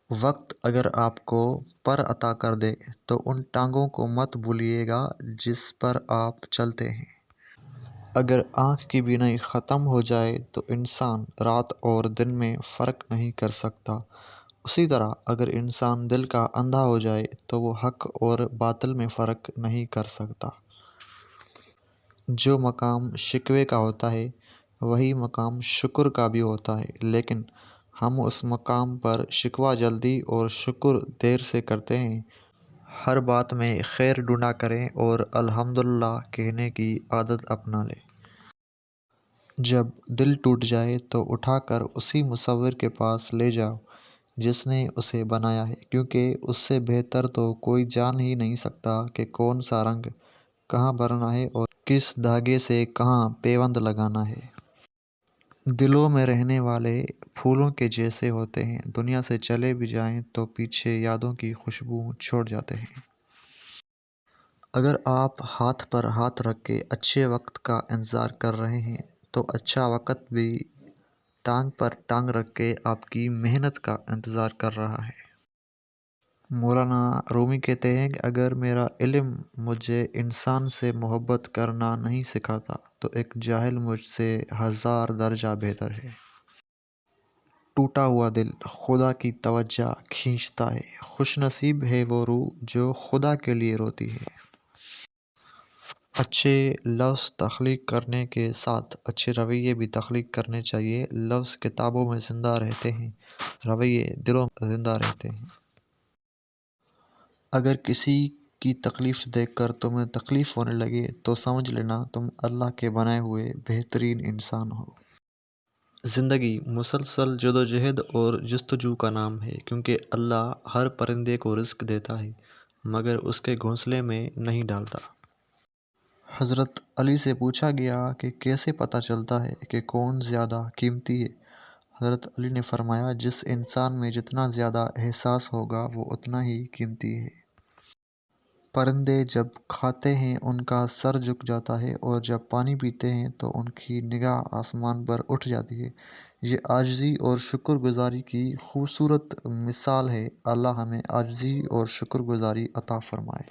وقت اگر آپ کو پر عطا کر دے تو ان ٹانگوں کو مت بھولیے گا جس پر آپ چلتے ہیں۔ اگر آنکھ کی بینائی ختم ہو جائے تو انسان رات اور دن میں فرق نہیں کر سکتا۔ اسی طرح اگر انسان دل کا اندھا ہو جائے تو وہ حق اور باطل میں فرق نہیں کر سکتا۔ جو مقام شکوے کا ہوتا ہے وہی مقام شکر کا بھی ہوتا ہے، لیکن ہم اس مقام پر شکوہ جلدی اور شکر دیر سے کرتے ہیں۔ ہر بات میں خیر ڈھونڈا کریں اور الحمدللہ کہنے کی عادت اپنا لیں۔ جب دل ٹوٹ جائے تو اٹھا کر اسی مصور کے پاس لے جاؤ جس نے اسے بنایا ہے، کیونکہ اس سے بہتر تو کوئی جان ہی نہیں سکتا کہ کون سا رنگ کہاں بھرنا ہے اور کس دھاگے سے کہاں پیوند لگانا ہے۔ دلوں میں رہنے والے پھولوں کے جیسے ہوتے ہیں، دنیا سے چلے بھی جائیں تو پیچھے یادوں کی خوشبو چھوڑ جاتے ہیں۔ اگر آپ ہاتھ پر ہاتھ رکھ کے اچھے وقت کا انتظار کر رہے ہیں تو اچھا وقت بھی ٹانگ پر ٹانگ رکھ کے آپ کی محنت کا انتظار کر رہا ہے۔ مولانا رومی کہتے ہیں کہ اگر میرا علم مجھے انسان سے محبت کرنا نہیں سکھاتا تو ایک جاہل مجھ سے 1000 درجہ بہتر ہے۔ ٹوٹا ہوا دل خدا کی توجہ کھینچتا ہے، خوش نصیب ہے وہ روح جو خدا کے لیے روتی ہے۔ اچھے لفظ تخلیق کرنے کے ساتھ اچھے رویے بھی تخلیق کرنے چاہیے۔ لفظ کتابوں میں زندہ رہتے ہیں، رویے دلوں میں زندہ رہتے ہیں۔ اگر کسی کی تکلیف دیکھ کر تمہیں تکلیف ہونے لگے تو سمجھ لینا تم اللہ کے بنائے ہوئے بہترین انسان ہو۔ زندگی مسلسل جدوجہد اور جستجو کا نام ہے، کیونکہ اللہ ہر پرندے کو رزق دیتا ہے مگر اس کے گھونسلے میں نہیں ڈالتا۔ حضرت علی سے پوچھا گیا کہ کیسے پتہ چلتا ہے کہ کون زیادہ قیمتی ہے؟ حضرت علی نے فرمایا، جس انسان میں جتنا زیادہ احساس ہوگا وہ اتنا ہی قیمتی ہے۔ پرندے جب کھاتے ہیں ان کا سر جھک جاتا ہے اور جب پانی پیتے ہیں تو ان کی نگاہ آسمان پر اٹھ جاتی ہے۔ یہ عاجزی اور شکر گزاری کی خوبصورت مثال ہے۔ اللہ ہمیں عاجزی اور شکر گزاری عطا فرمائے۔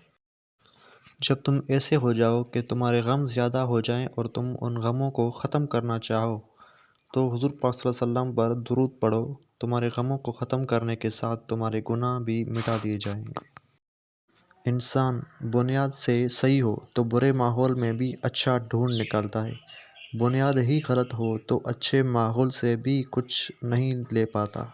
جب تم ایسے ہو جاؤ کہ تمہارے غم زیادہ ہو جائیں اور تم ان غموں کو ختم کرنا چاہو تو حضور پاک صلی اللہ علیہ وسلم پر درود پڑھو۔ تمہارے غموں کو ختم کرنے کے ساتھ تمہارے گناہ بھی مٹا دیے جائیں گے۔ انسان بنیاد سے صحیح ہو تو برے ماحول میں بھی اچھا ڈھونڈ نکالتا ہے، بنیاد ہی غلط ہو تو اچھے ماحول سے بھی کچھ نہیں لے پاتا۔